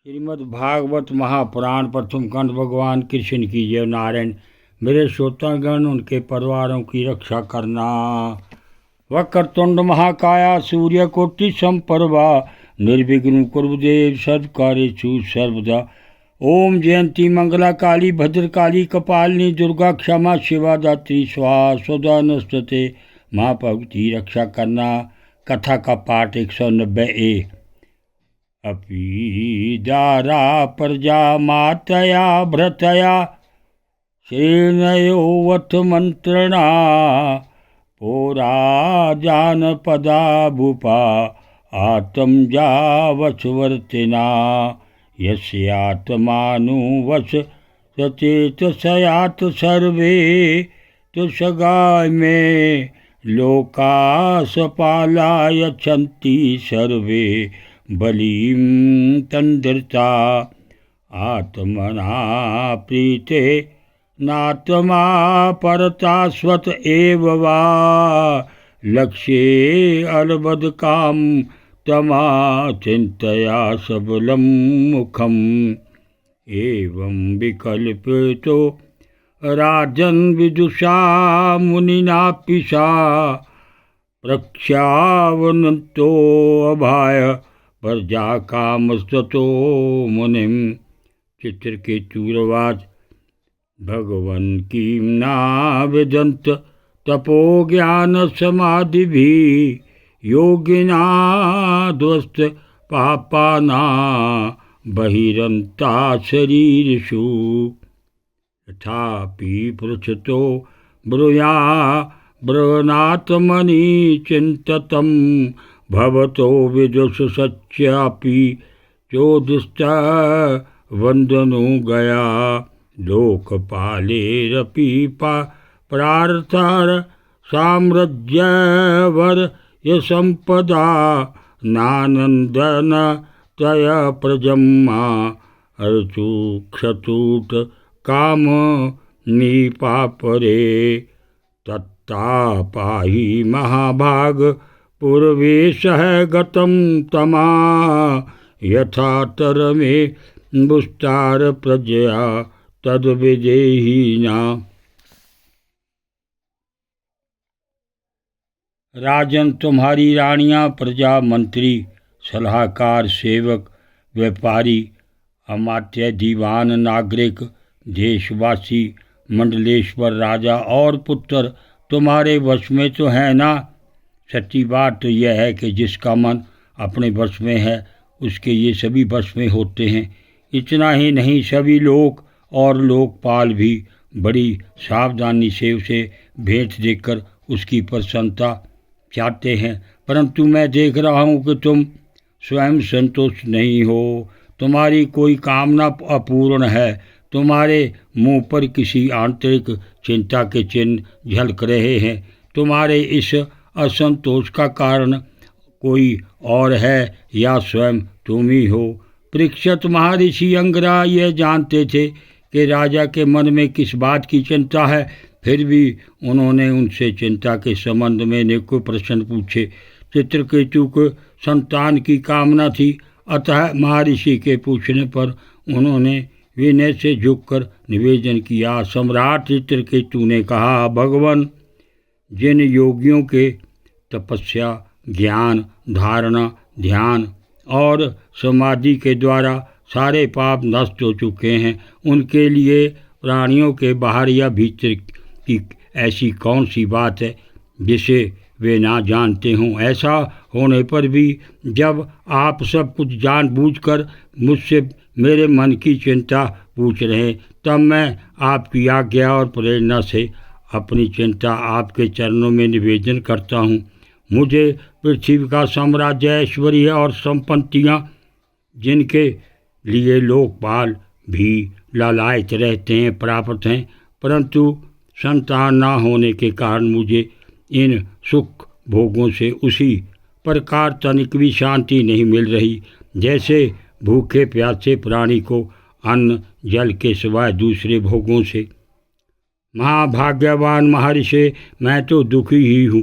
श्रीमद् भागवत महापुराण प्रथम खंड। भगवान कृष्ण की जय। नारायण। मेरे श्रोतागण, उनके परिवारों की रक्षा करना। वक्रतुंड महाकाया सूर्यकोटि समप्रभा निर्विघ्नं कुरुदेव सर्वकार्येषु सर्वदा। ओम जयंती मंगला काली भद्रकाली कपालिनी दुर्गा क्षमा शिवा दात्री स्वाहा स्वदा नमस्ते। माँ भगवती रक्षा करना। कथा का पाठ 190A। अपीदारा प्रजा मातया भ्रतया श्रेणयोऽथ मंत्रणा पोरा जानपदा भूपा आत्मजा वशवर्तिना यस्यात्मानुवश सचेत सयात सर्वे तुषगाय में लोकासपालाय छन्ति सर्वे बलिं तंद्रता आत्मना प्रीते नात्मा परता स्वत एव वा लक्ष्ये अलबदकाम तमा चिंतया सबलम मुखम एवं विकल्पितो राजन विदुषा मुनिना पिशा प्रक्षावनतो अभाय प्रजा कामस्ततो मुनिम। चित्रकेतुर्वाच भगवन् किं नाविदन्त तपो ज्ञान समाधिभिः योगिना ध्वस्त पापाना बहिरन्ता शरीरषु तथापि पृच्छतो ब्रूया ब्रवनात्मनि चिन्ततं भवतो विदुष सच्यापि चोदिष्ट वंदनो गया लोकपालेरपि प्रार्थार साम्राज्यवर यसंपदा नानंदन तय प्रजम्मा अर्चु क्षतूत काम निपापरे तत्तापाहि महाभाग पूर्वेशः गतं तमा यथा तरमे बुस्तार प्रजया तद्विदेहिना। राजन, तुम्हारी रानियां, प्रजा, मंत्री, सलाहकार, सेवक, व्यापारी, अमात्य, दीवान, नागरिक, देशवासी, मंडलेश्वर, राजा और पुत्र तुम्हारे वश में तो है ना। सच्ची बात तो यह है कि जिसका मन अपने वश में है उसके ये सभी वश में होते हैं। इतना ही नहीं, सभी लोग और लोकपाल भी बड़ी सावधानी से उसे भेंट देकर उसकी प्रसन्नता चाहते हैं। परंतु मैं देख रहा हूँ कि तुम स्वयं संतुष्ट नहीं हो। तुम्हारी कोई कामना अपूर्ण है। तुम्हारे मुंह पर किसी आंतरिक चिंता के चिन्ह झलक रहे हैं। तुम्हारे इस असंतोष का कारण कोई और है या स्वयं तुम ही हो। परीक्षित महर्षि अंगरा यह जानते थे कि राजा के मन में किस बात की चिंता है, फिर भी उन्होंने उनसे चिंता के संबंध में अनेकों प्रश्न पूछे। चित्रकेतु को संतान की कामना थी, अतः महर्षि के पूछने पर उन्होंने विनय से झुककर निवेदन किया। सम्राट चित्रकेतु ने कहा, भगवान, जिन योगियों के तपस्या, ज्ञान, धारणा, ध्यान और समाधि के द्वारा सारे पाप नष्ट हो चुके हैं, उनके लिए प्राणियों के बाहर या भीतर की ऐसी कौन सी बात है जिसे वे ना जानते हों। ऐसा होने पर भी जब आप सब कुछ जानबूझकर मुझसे मेरे मन की चिंता पूछ रहे हैं, तब मैं आपकी आज्ञा और प्रेरणा से अपनी चिंता आपके चरणों में निवेदन करता हूँ। मुझे पृथ्वी का साम्राज्य, ऐश्वर्य और संपत्तियाँ, जिनके लिए लोकपाल भी लालायित रहते हैं, प्राप्त हैं, परंतु संतान ना होने के कारण मुझे इन सुख भोगों से उसी प्रकार तनिक भी शांति नहीं मिल रही जैसे भूखे प्यासे प्राणी को अन्न जल के सिवाय दूसरे भोगों से। महाभाग्यवान महर्षि, मैं तो दुखी ही हूँ।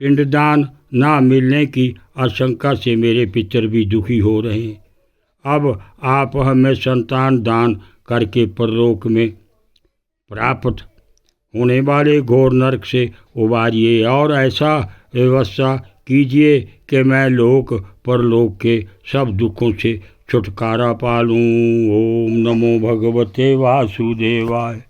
पिंडदान ना मिलने की आशंका से मेरे पितर भी दुखी हो रहे हैं। अब आप हमें संतान दान करके परलोक में प्राप्त होने वाले घोर नरक से उबारिए और ऐसा व्यवस्था कीजिए कि मैं लोक परलोक के सब दुखों से छुटकारा पा लूँ। ओम नमो भगवते वासुदेवाय।